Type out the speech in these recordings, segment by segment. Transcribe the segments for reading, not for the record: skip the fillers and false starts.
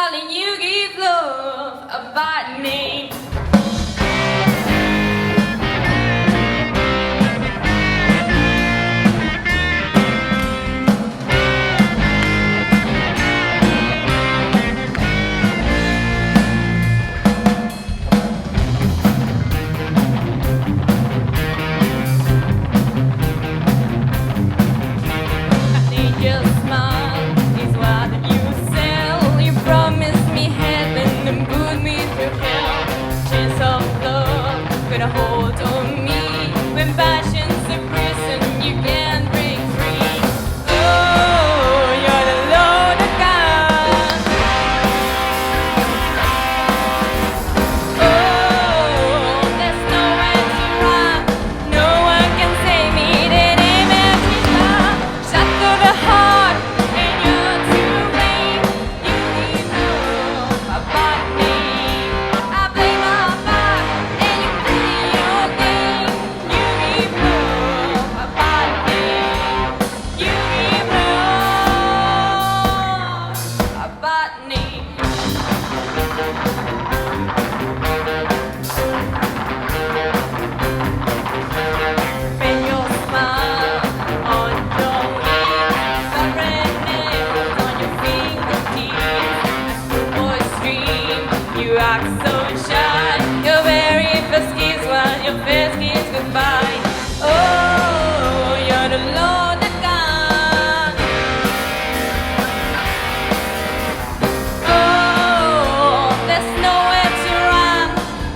darling, you give love a bad name. Hold on me when passion's a prison you can't break free. Oh, you're the Lord of God. Oh, there's nowhere to run. No one can save me. That image is love. Shut to the heart, and you're too late. You need love about me. I blame my back, and you play your game. You need love about me. You need love about me. When your smile on your lips, surrender on your fingertips, a boy's dream. You act so shy. Your very first kiss was your first kiss goodbye. Oh, you're the Lord of God. Oh, there's nowhere to run.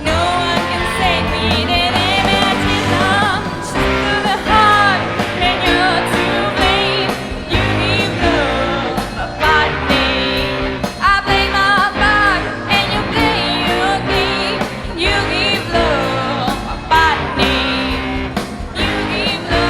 No one can save me. That image is love. Shut to the heart, and you're too late. You give love about me. I blame my back, and you play your game. You give love about me. You give love.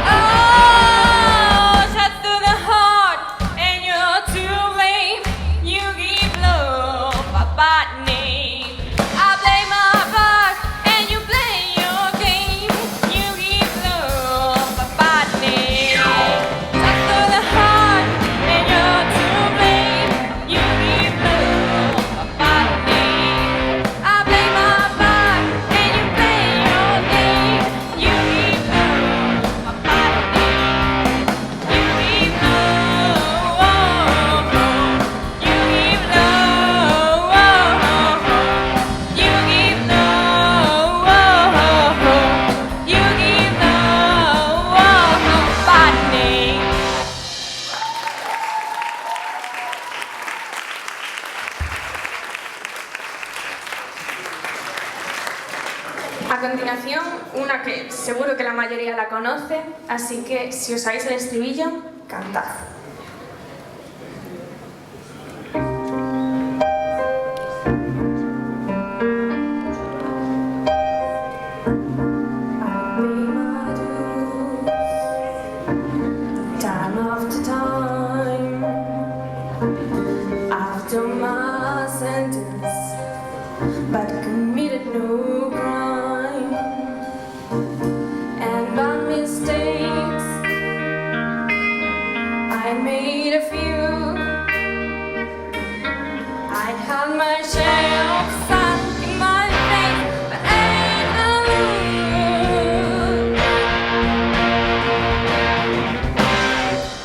Oh, shut to the heart, and you're too late. You give love a bad name. I blame my back, and you play your game. You give love a bad name. Shut to the heart, and you're too late. You give love a bad name. I blame my back, and you play your game. You give love a bad name. You give love. You give love. You give love. You give love a bad name. A continuación, una que seguro que la mayoría la conoce, así que si os sabéis el estribillo, cantad. Time after time, I've done my sentence, but committed no crime. And by mistakes, I made a few. I had my share of sun in my face, but ain't alone.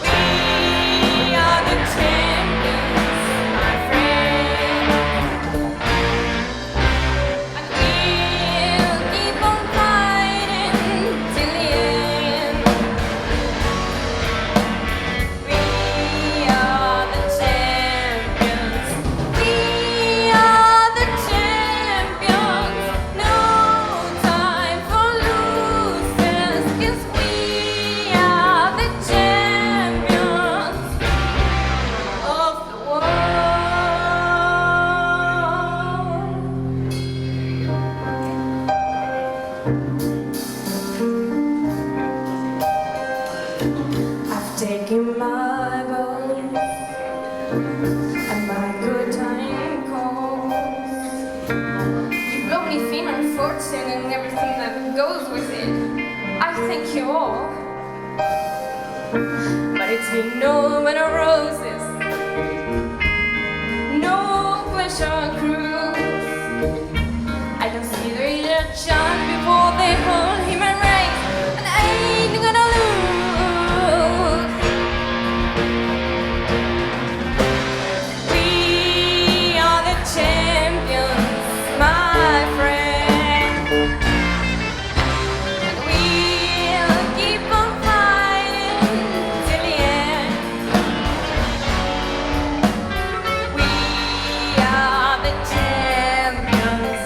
We are the champions, my friend, and we'll keep on fighting till the end. We are the champions. We are the champions. No time for losers, 'cause we are the champions of the world. I've taken my vows fortune and everything that goes with it. I thank you all. But it's been no bed of roses, no pleasure cruise. I don't see the rejection before the whole human race, and I ain't gonna lose. We are the champions, my friend, and we'll keep on fighting till the end. We are the champions.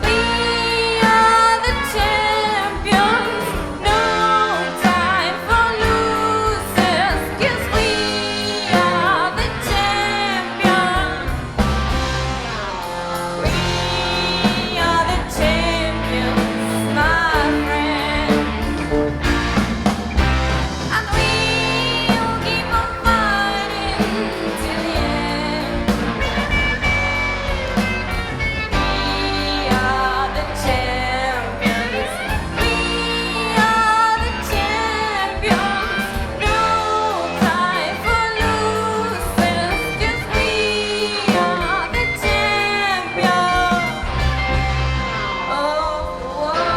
We are the champions. No time for losers, 'cause we are the champions. We are the champions, my friend, and we'll keep on fighting till the end. We are the champions. We are the champions. No time for losers, 'cause we are the champions of the world.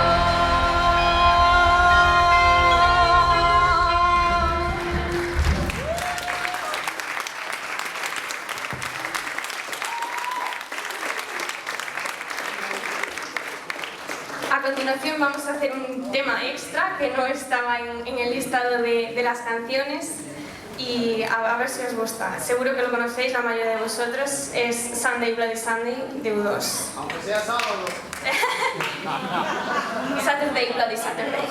A continuación vamos a hacer un tema extra que no estaba en el listado de las canciones y a ver si os gusta. Seguro que lo conocéis la mayoría de vosotros. Es Sunday Bloody Sunday de U2. Aunque sea sábado. Saturday Bloody Saturday.